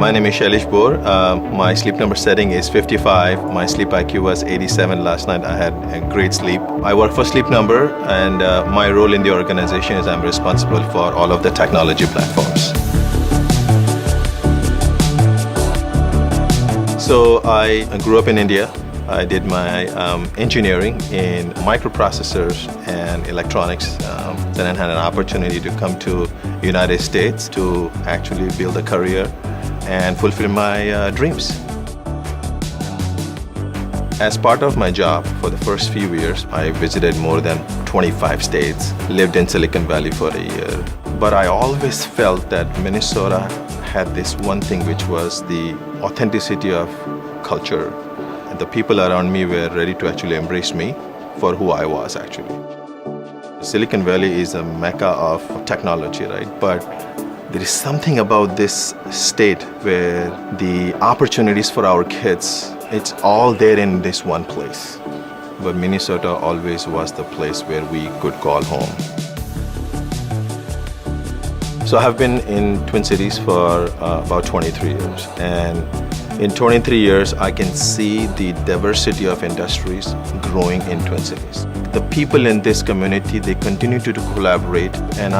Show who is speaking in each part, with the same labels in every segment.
Speaker 1: My name is Shailesh Bhor. My sleep number setting is 55. My sleep IQ was 87 last night. I had a great sleep. I work for Sleep Number, and my role in the organization is I'm responsible for all of the technology platforms. So I grew up in India. I did my engineering in microprocessors and electronics. Then I had an opportunity to come to United States to actually build a career and fulfill my dreams. As part of my job for the first few years, I visited more than 25 states, lived in Silicon Valley for a year. But I always felt that Minnesota had this one thing, which was the authenticity of culture. The people around me were ready to actually embrace me for who I was actually. Silicon Valley is a mecca of technology, right? But there is something about this state where the opportunities for our kids, it's all there in this one place. But Minnesota always was the place where we could call home. So I have been in Twin Cities for about 23 years. And in 23 years, I can see the diversity of industries growing in Twin Cities. The people in this community, they continue to collaborate, and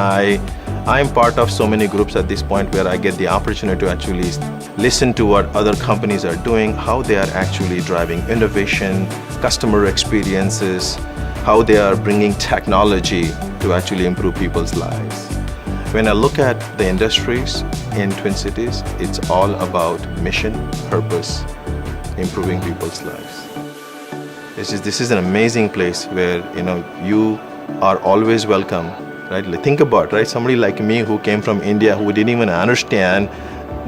Speaker 1: I'm part of so many groups at this point where I get the opportunity to actually listen to what other companies are doing, how they are actually driving innovation, customer experiences, how they are bringing technology to actually improve people's lives. When I look at the industries in Twin Cities, it's all about mission, purpose, improving people's lives. This is an amazing place where you are always welcome, right? Think about, right? Somebody like me who came from India, who didn't even understand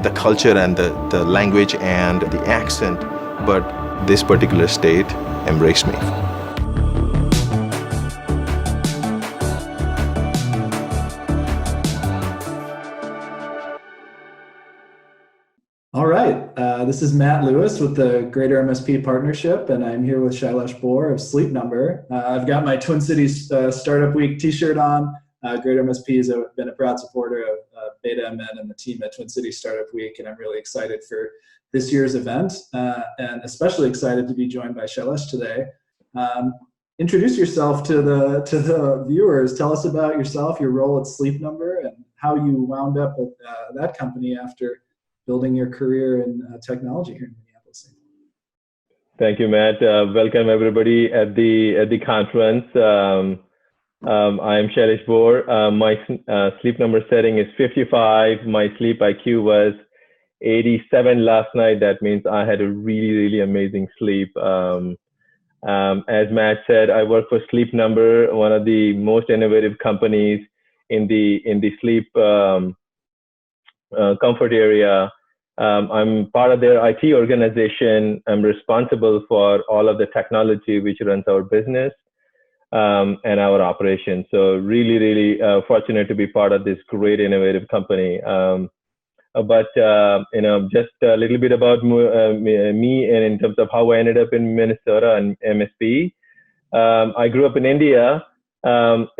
Speaker 1: the culture and the language and the accent, but this particular state embraced me.
Speaker 2: All right, this is Matt Lewis with the Greater MSP Partnership, and I'm here with Shailesh Bhor of Sleep Number. I've got my Twin Cities Startup Week t-shirt on. Greater MSP has been a proud supporter of Beta MN and the team at Twin Cities Startup Week, and I'm really excited for this year's event, and especially excited to be joined by Shailesh today. Introduce yourself to the viewers. Tell us about yourself, your role at Sleep Number, and how you wound up at that company after building your career in technology here in Minneapolis.
Speaker 3: Thank you, Matt. Welcome everybody at the conference. I am Shailesh Bhor. My sleep number setting is 55. My sleep IQ was 87 last night. That means I had a really amazing sleep. As Matt said, I work for Sleep Number, one of the most innovative companies in the sleep comfort area. I'm part of their IT organization. I'm responsible for all of the technology which runs our business and our operations. So really fortunate to be part of this great innovative company. But just a little bit about me and in terms of how I ended up in Minnesota and MSP. I grew up in India.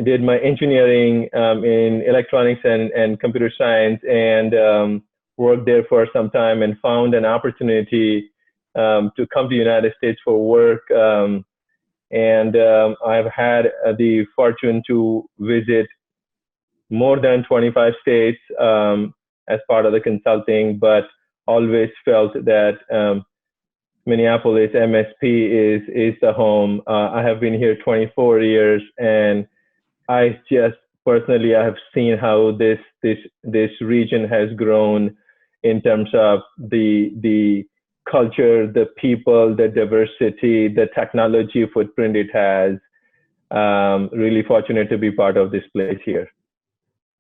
Speaker 3: Did my engineering in electronics and computer science, and worked there for some time, and found an opportunity to come to the United States for work. And I've had the fortune to visit more than 25 states as part of the consulting, but always felt that Minneapolis MSP is the home. I have been here 24 years, and I just personally, I have seen how this region has grown in terms of the culture, the people, the diversity, the technology footprint it has. Really fortunate to be part of this place here.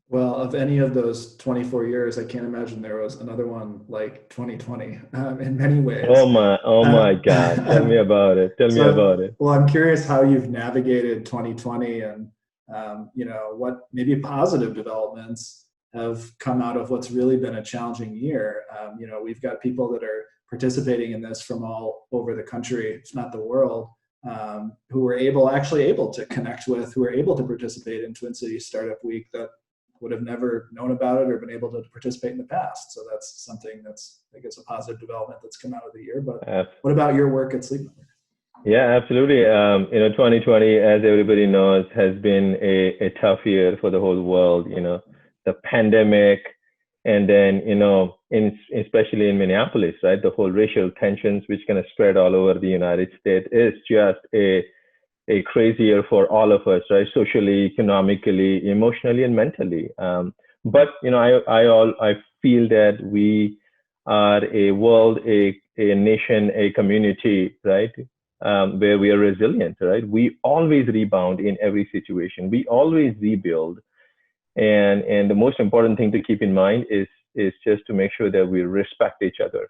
Speaker 2: Well, of any of those 24 years, I can't imagine there was another one like 2020 in many ways.
Speaker 3: Oh my God. Tell me about it. Tell me about it.
Speaker 2: Well, I'm curious how you've navigated 2020 and, what maybe positive developments have come out of what's really been a challenging year. We've got people that are participating in this from all over the country, if not the world, who were able to connect with, who were able to participate in Twin Cities Startup Week that would have never known about it or been able to participate in the past. So that's something that's, I guess, a positive development that's come out of the year. But what about your work at Sleep Number?
Speaker 3: Yeah, absolutely. 2020, as everybody knows, has been a tough year for the whole world. The pandemic, and then, especially in Minneapolis, right? The whole racial tensions, which kind of spread all over the United States, is just a crazy year for all of us, right? Socially, economically, emotionally, and mentally. But I feel that we are a world, a nation, a community, right? Where we are resilient, right? We always rebound in every situation. We always rebuild. And the most important thing to keep in mind is just to make sure that we respect each other.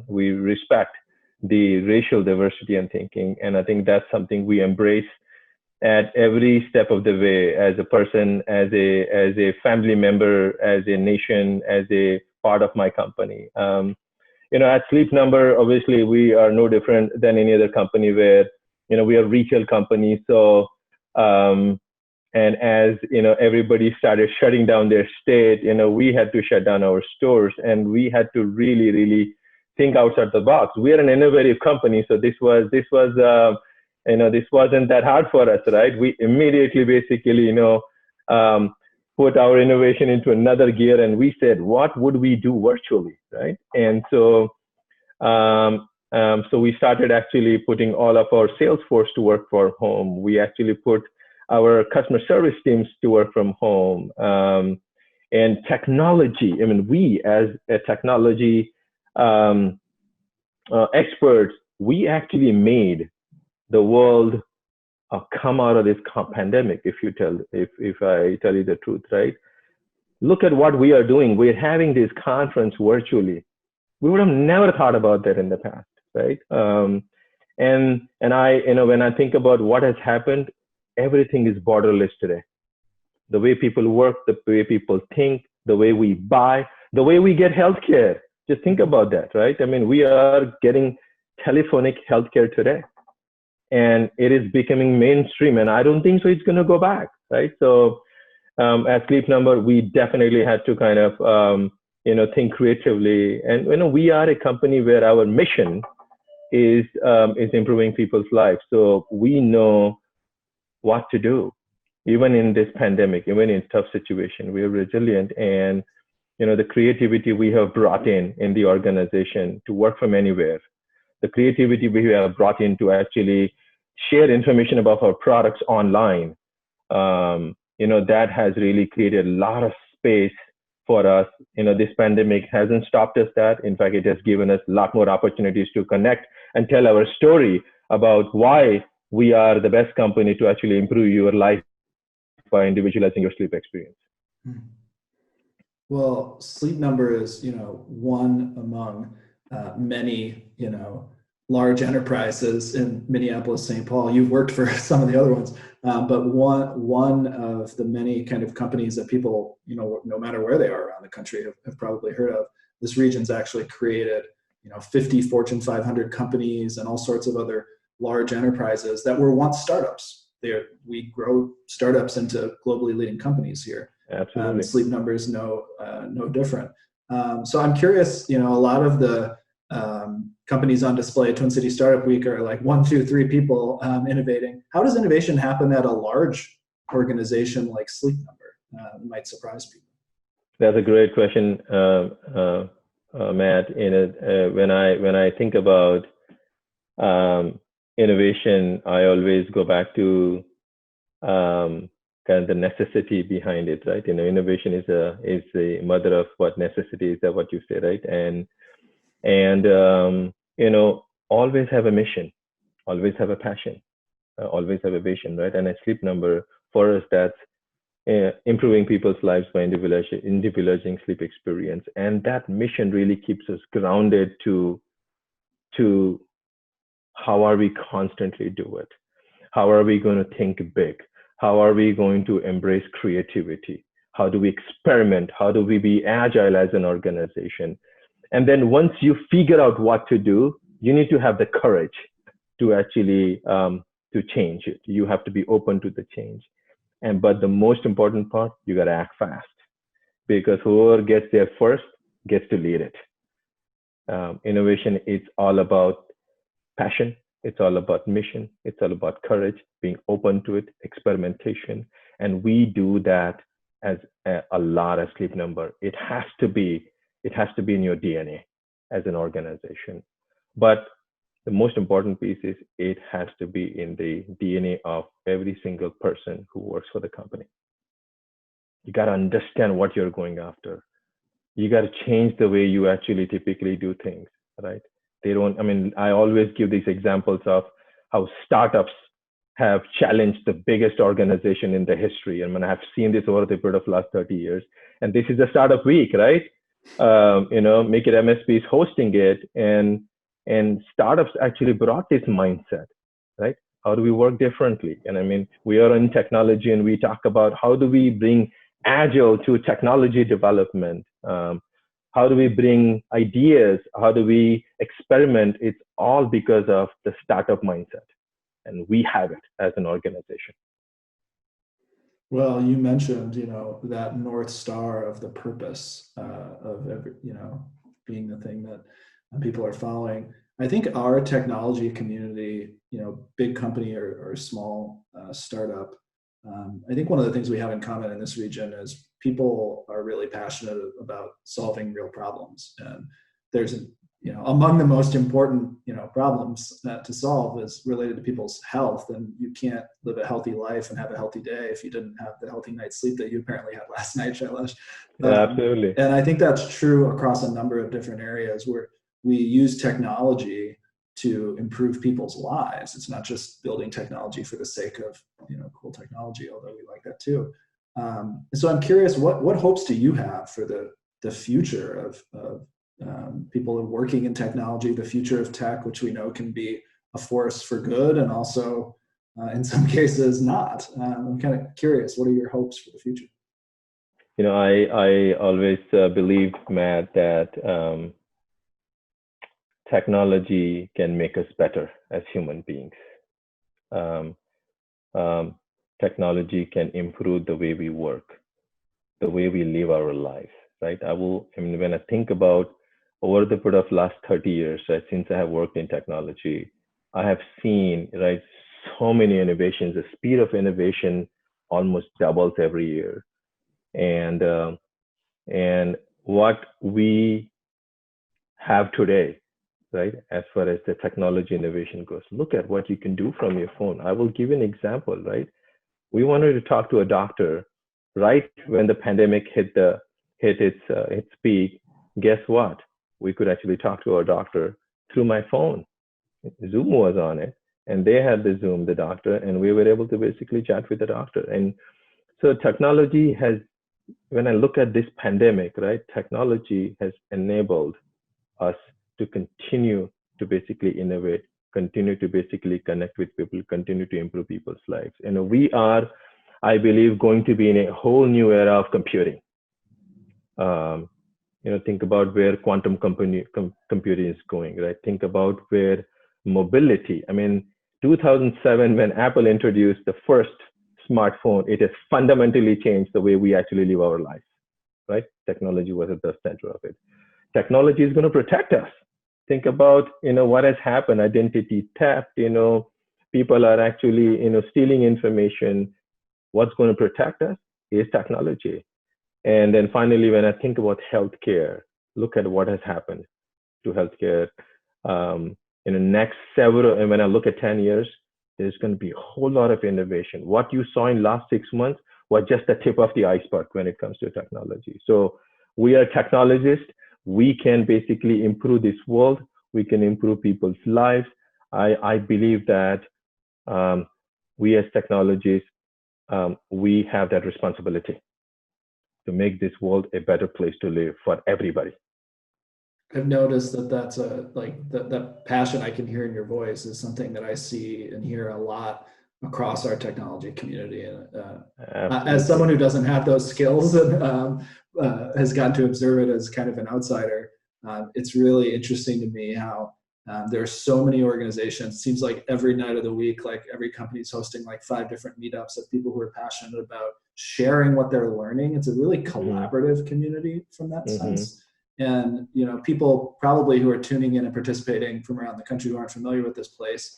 Speaker 3: We respect the racial diversity and thinking. And I think that's something we embrace at every step of the way, as a person, as a family member, as a nation, as a part of my company. At Sleep Number, obviously, we are no different than any other company where, we are a retail company. So, and as, everybody started shutting down their state, we had to shut down our stores, and we had to really, really think outside the box. We are an innovative company. So this wasn't that hard for us, right? We immediately basically, put our innovation into another gear, and we said, what would we do virtually, right? And so, so we started actually putting all of our sales force to work from home. We actually put our customer service teams to work from home. And technology, we as a technology experts, we actually made the world come out of this pandemic, if I tell you the truth, right? Look at what we are doing. We're having this conference virtually. We would have never thought about that in the past, right? And I, when I think about what has happened, everything is borderless today. The way people work, the way people think, the way we buy, the way we get healthcare. Just think about that, right? We are getting telephonic healthcare today, and it is becoming mainstream. And I don't think so it's going to go back, right? So at Sleep Number, we definitely had to kind of, think creatively. And, we are a company where our mission is improving people's lives. So we know what to do, even in this pandemic, even in tough situation. We are resilient, and the creativity we have brought in the organization to work from anywhere, the creativity we have brought in to actually share information about our products online, that has really created a lot of space for us. This pandemic hasn't stopped us that. In fact, it has given us a lot more opportunities to connect and tell our story about why we are the best company to actually improve your life by individualizing your sleep experience.
Speaker 2: Well, Sleep Number is, one among many, large enterprises in Minneapolis, St. Paul. You've worked for some of the other ones, but one of the many kind of companies that people, no matter where they are around the country, have probably heard of. This region's actually created, 50 Fortune 500 companies and all sorts of other large enterprises that were once startups. We grow startups into globally leading companies here.
Speaker 3: Absolutely.
Speaker 2: Sleep Number is no different. So I'm curious, a lot of the companies on display at Twin Cities Startup Week are like 1, 2, 3 people innovating. How does innovation happen at a large organization like Sleep Number? It might surprise people.
Speaker 3: That's a great question, Matt. When I think about innovation, I always go back to kind of the necessity behind it, right? Innovation is the mother of what necessity is. That what you say, right? And always have a mission, always have a passion, always have a vision, right? And a Sleep Number, for us, that's improving people's lives by individualizing sleep experience. And that mission really keeps us grounded to how are we constantly do it? How are we going to think big? How are we going to embrace creativity? How do we experiment? How do we be agile as an organization? And then once you figure out what to do, you need to have the courage to actually to change it. You have to be open to the change. But the most important part, you got to act fast, because whoever gets there first gets to lead it. Innovation, it's all about passion. It's all about mission. It's all about courage, being open to it, experimentation. And we do that as a lot of Sleep Number. It has to be in your DNA as an organization. But the most important piece is it has to be in the DNA of every single person who works for the company. You got to understand what you're going after. You got to change the way you actually typically do things, right? I always give these examples of how startups have challenged the biggest organization in the history. I have seen this over the period of last 30 years. And this is a startup week, right? Make It MSP is hosting it. And startups actually brought this mindset, right? How do we work differently? And we are in technology, and we talk about how do we bring agile to technology development. How do we bring ideas? How do we experiment? It's all because of the startup mindset. And we have it as an organization.
Speaker 2: Well, you mentioned, that North Star of the purpose of every, being the thing that people are following. I think our technology community, big company or small startup, I think one of the things we have in common in this region is people are really passionate about solving real problems. And there's, among the most important, problems to solve is related to people's health. And you can't live a healthy life and have a healthy day if you didn't have the healthy night's sleep that you apparently had last night, Shailesh.
Speaker 3: Absolutely.
Speaker 2: And I think that's true across a number of different areas where we use technology to improve people's lives. It's not just building technology for the sake of, cool technology, although we like that too. So I'm curious, what hopes do you have for the future of people working in technology, the future of tech, which we know can be a force for good and also in some cases not. I'm kind of curious, what are your hopes for the future?
Speaker 3: I always believed, Matt, that technology can make us better as human beings. Technology can improve the way we work, the way we live our lives, right? When I think about over the period of last 30 years, right, since I have worked in technology, I have seen, right, so many innovations. The speed of innovation almost doubles every year. And what we have today, right, as far as the technology innovation goes, look at what you can do from your phone. I will give you an example, right? We wanted to talk to a doctor right when the pandemic hit its peak. Guess what? We could actually talk to our doctor through my phone. Zoom was on it, and they had the Zoom, the doctor, and we were able to basically chat with the doctor. And so technology has, when I look at this pandemic, right, technology has enabled us to continue to basically innovate, continue to basically connect with people, continue to improve people's lives. And we are, I believe, going to be in a whole new era of computing. Think about where quantum computing is going, right? Think about where mobility. 2007, when Apple introduced the first smartphone, it has fundamentally changed the way we actually live our lives, right? Technology was at the center of it. Technology is going to protect us. Think about, what has happened, identity theft, people are actually, stealing information. What's going to protect us is technology. And then finally, when I think about healthcare, look at what has happened to healthcare. In the next several, and when I look at 10 years, there's going to be a whole lot of innovation. What you saw in last 6 months was just the tip of the iceberg when it comes to technology. So we are technologists. We can basically improve this world. We can improve people's lives. I believe that we as technologists, we have that responsibility to make this world a better place to live for everybody.
Speaker 2: I've noticed that's that passion I can hear in your voice is something that I see and hear a lot across our technology community. And as someone who doesn't have those skills and has gotten to observe it as kind of an outsider, it's really interesting to me how There are so many organizations. It seems like every night of the week, like every company is hosting like 5 different meetups of people who are passionate about sharing what they're learning. It's a really collaborative community from that sense. And people probably who are tuning in and participating from around the country who aren't familiar with this place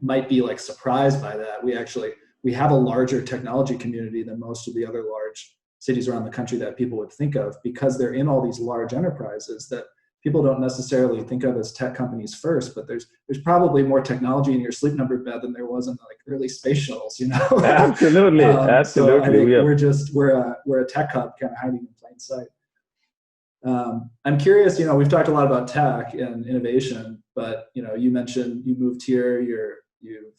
Speaker 2: might be like surprised by that. We have a larger technology community than most of the other large cities around the country that people would think of, because they're in all these large enterprises that people don't necessarily think of as tech companies first, but there's probably more technology in your Sleep Number bed than there was in like early space shuttles,
Speaker 3: Absolutely.
Speaker 2: So I think we're a tech hub kind of hiding in plain sight. I'm curious, we've talked a lot about tech and innovation, but you mentioned you moved here, you've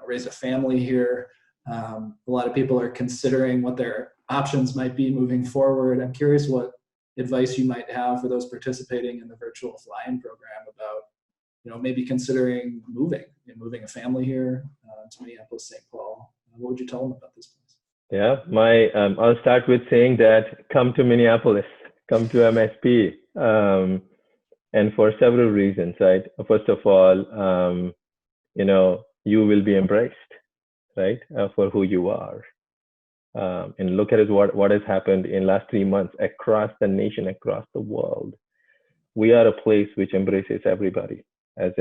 Speaker 2: raised a family here. A lot of people are considering what their options might be moving forward. I'm curious what advice you might have for those participating in the virtual fly-in program about, maybe considering moving a family here to Minneapolis, St. Paul. What would you tell them about this place?
Speaker 3: Yeah, I'll start with saying that come to Minneapolis, come to MSP, and for several reasons, right? First of all, you will be embraced, right, for who you are. And look at what has happened in last 3 months across the nation, across the world. We are a place which embraces everybody as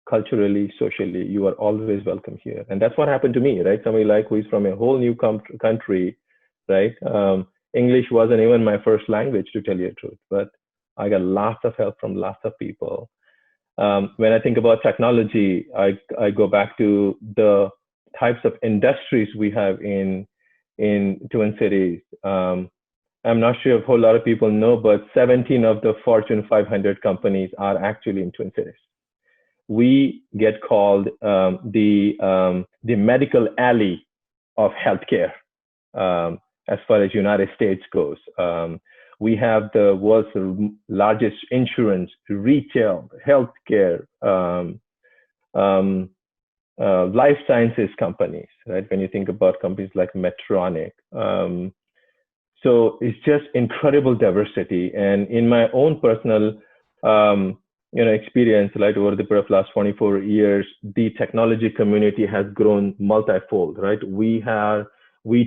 Speaker 3: culturally, socially. You are always welcome here. And that's what happened to me, right? Somebody like who is from a whole new country, right? English wasn't even my first language, to tell you the truth, but I got lots of help from lots of people. When I think about technology, I go back to the types of industries we have in Twin Cities. I'm not sure if a whole lot of people know, but 17 of the Fortune 500 companies are actually in Twin Cities. We get called the medical alley of healthcare as far as United States goes. We have the world's largest insurance, retail, healthcare, life sciences companies, right? When you think about companies like Medtronic. So it's just incredible diversity. And in my own personal, experience, right, over the period of last 24 years, the technology community has grown multifold, right? We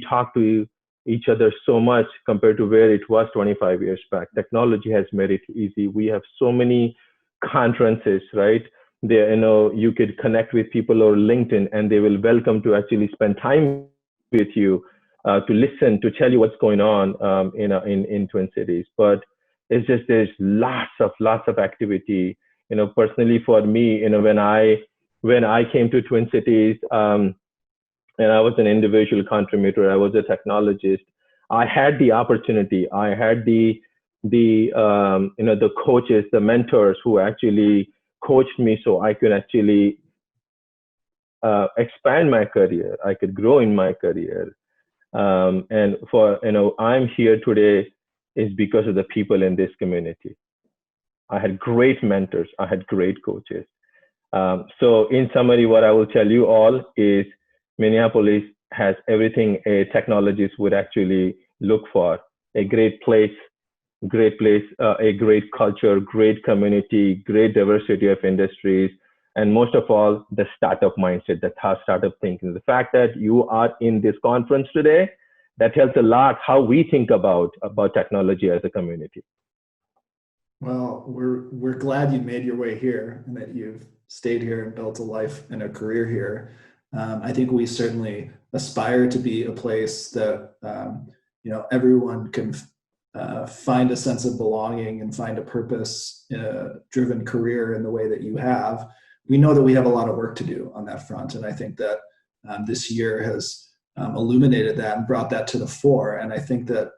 Speaker 3: talk to each other so much compared to where it was 25 years back. Technology has made it easy. We have so many conferences, right? There, you could connect with people over LinkedIn, and they will welcome to actually spend time with you, to listen, to tell you what's going on in Twin Cities. But it's just there's lots of activity. Personally for me, when I came to Twin Cities, and I was an individual contributor, I was a technologist. I had the opportunity. I had the coaches, the mentors who actually coached me so I could actually expand my career. I could grow in my career. And I'm here today is because of the people in this community. I had great mentors. I had great coaches. So in summary, what I will tell you all is Minneapolis has everything a technologist would actually look for: a great place, a great culture, great community, great diversity of industries, and most of all, the startup mindset, the startup thinking. The fact that you are in this conference today, that tells a lot how we think about technology as a community.
Speaker 2: Well, we're glad you made your way here and that you've stayed here and built a life and a career here. I think we certainly aspire to be a place that everyone can find a sense of belonging and find a purpose-driven career in the way that you have. We know that we have a lot of work to do on that front, and I think that this year has illuminated that and brought that to the fore. And I think that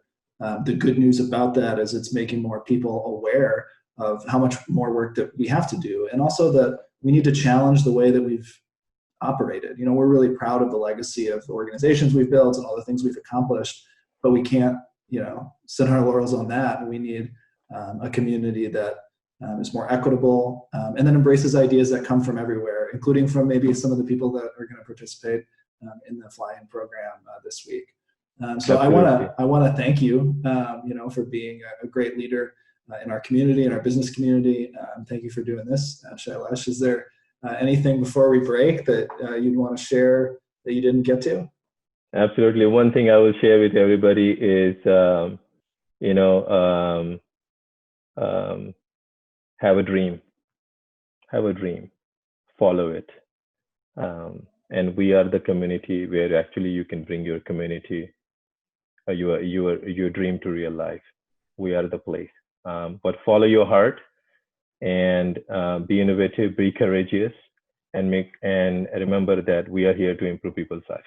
Speaker 2: the good news about that is it's making more people aware of how much more work that we have to do, and also that we need to challenge the way that we've operated. We're really proud of the legacy of the organizations we've built and all the things we've accomplished, but we can't, sit on our laurels on that. And we need a community that is more equitable and then embraces ideas that come from everywhere, including from maybe some of the people that are going to participate in the fly-in program this week. So I want to thank you, for being a great leader in our community, in our business community. Thank you for doing this, Shailesh. Is there anything before we break that you'd want to share that you didn't get to?
Speaker 3: Absolutely. One thing I will share with everybody is, you know, have a dream. Have a dream. Follow it. And we are the community where actually you can bring your community, your dream to real life. We are the place. But follow your heart and be innovative, be courageous, and remember that we are here to improve people's lives.